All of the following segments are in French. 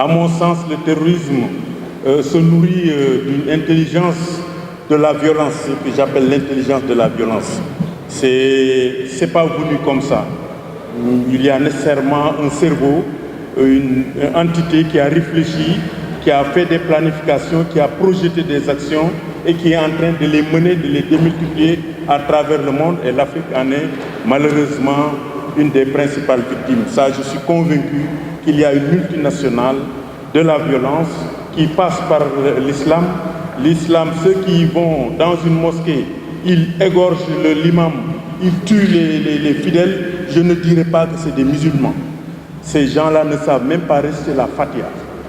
À mon sens, le terrorisme se nourrit d'une intelligence de la violence, ce que j'appelle l'intelligence de la violence. C'est pas venu comme ça. Il y a nécessairement un cerveau, une entité qui a réfléchi, qui a fait des planifications, qui a projeté des actions et qui est en train de les mener, de les démultiplier à travers le monde. Et l'Afrique en est malheureusement une des principales victimes. Ça, je suis convaincu qu'il y a une multinationale de la violence qui passe par l'islam. L'islam, ceux qui vont dans une mosquée, ils égorgent l'imam, ils tuent les fidèles. Je ne dirais pas que c'est des musulmans. Ces gens-là ne savent même pas réciter la Fatiha.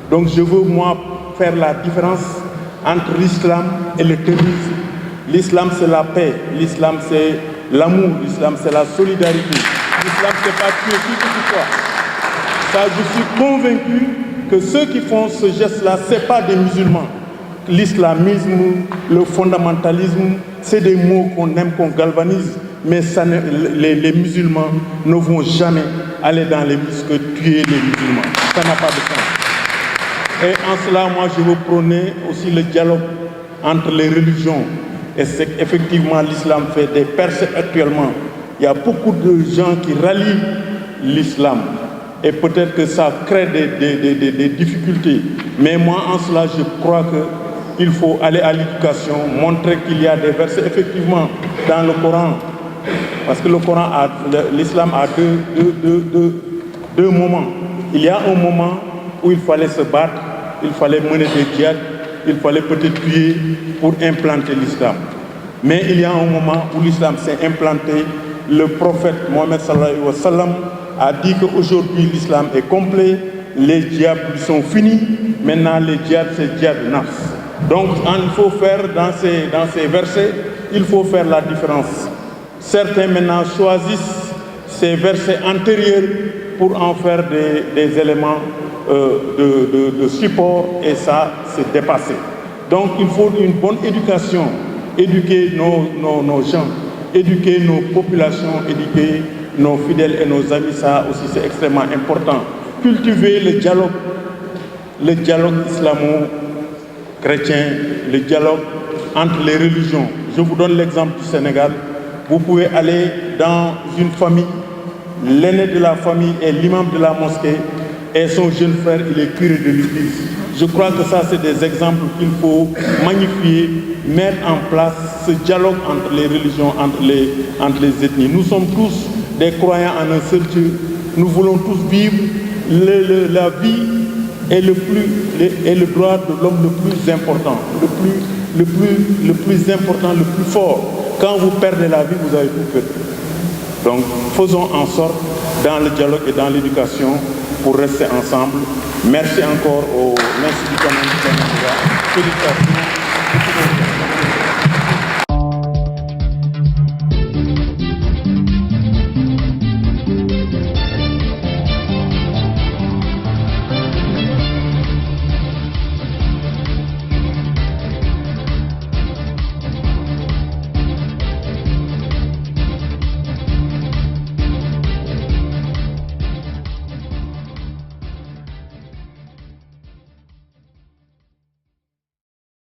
Donc je veux, moi, faire la différence entre l'islam et le terrorisme. L'islam, c'est la paix. L'islam, c'est l'amour. L'islam, c'est la solidarité. L'islam, c'est pas tuer qui que ce soit. Ça, je suis convaincu que ceux qui font ce geste-là, ce n'est pas des musulmans. L'islamisme, le fondamentalisme, c'est des mots qu'on aime, qu'on galvanise, mais ça les musulmans ne vont jamais aller dans les muscles tuer les musulmans. Ça n'a pas de sens. Et en cela, moi, je veux prôner aussi le dialogue entre les religions. Et c'est qu'effectivement, l'islam fait des percées actuellement. Il y a beaucoup de gens qui rallient l'islam. Et peut-être que ça crée des difficultés. Mais moi, en cela, je crois qu'il faut aller à l'éducation, montrer qu'il y a des versets, effectivement, dans le Coran. Parce que le Coran, l'islam a deux moments. Il y a un moment où il fallait se battre, il fallait mener des djihad, il fallait peut-être tuer pour implanter l'islam. Mais il y a un moment où l'islam s'est implanté. Le prophète Mohammed sallallahu alayhi wa sallam a dit qu'aujourd'hui l'islam est complet, les djihad sont finis, maintenant les djihad c'est djihad nafs. Donc il faut faire dans ces versets, il faut faire la différence. Certains maintenant choisissent ces versets antérieurs pour en faire des éléments de support et ça c'est dépassé. Donc il faut une bonne éducation, éduquer nos gens, éduquer nos populations, éduquer nos fidèles et nos amis, ça aussi c'est extrêmement important. Cultiver le dialogue islamo-chrétien, le dialogue entre les religions. Je vous donne l'exemple du Sénégal. Vous pouvez aller dans une famille, l'aîné de la famille est l'imam de la mosquée et son jeune frère, il est curé de l'église. Je crois que ça, c'est des exemples qu'il faut magnifier, mettre en place ce dialogue entre les religions, entre les ethnies. Nous sommes tous des croyants en un seul Dieu. Nous voulons tous vivre la vie est le droit de l'homme le plus important, le plus important, le plus fort. Quand vous perdez la vie, vous avez tout perdu. Donc, faisons en sorte, dans le dialogue et dans l'éducation, pour rester ensemble. Merci encore aux institutions. Félicitations.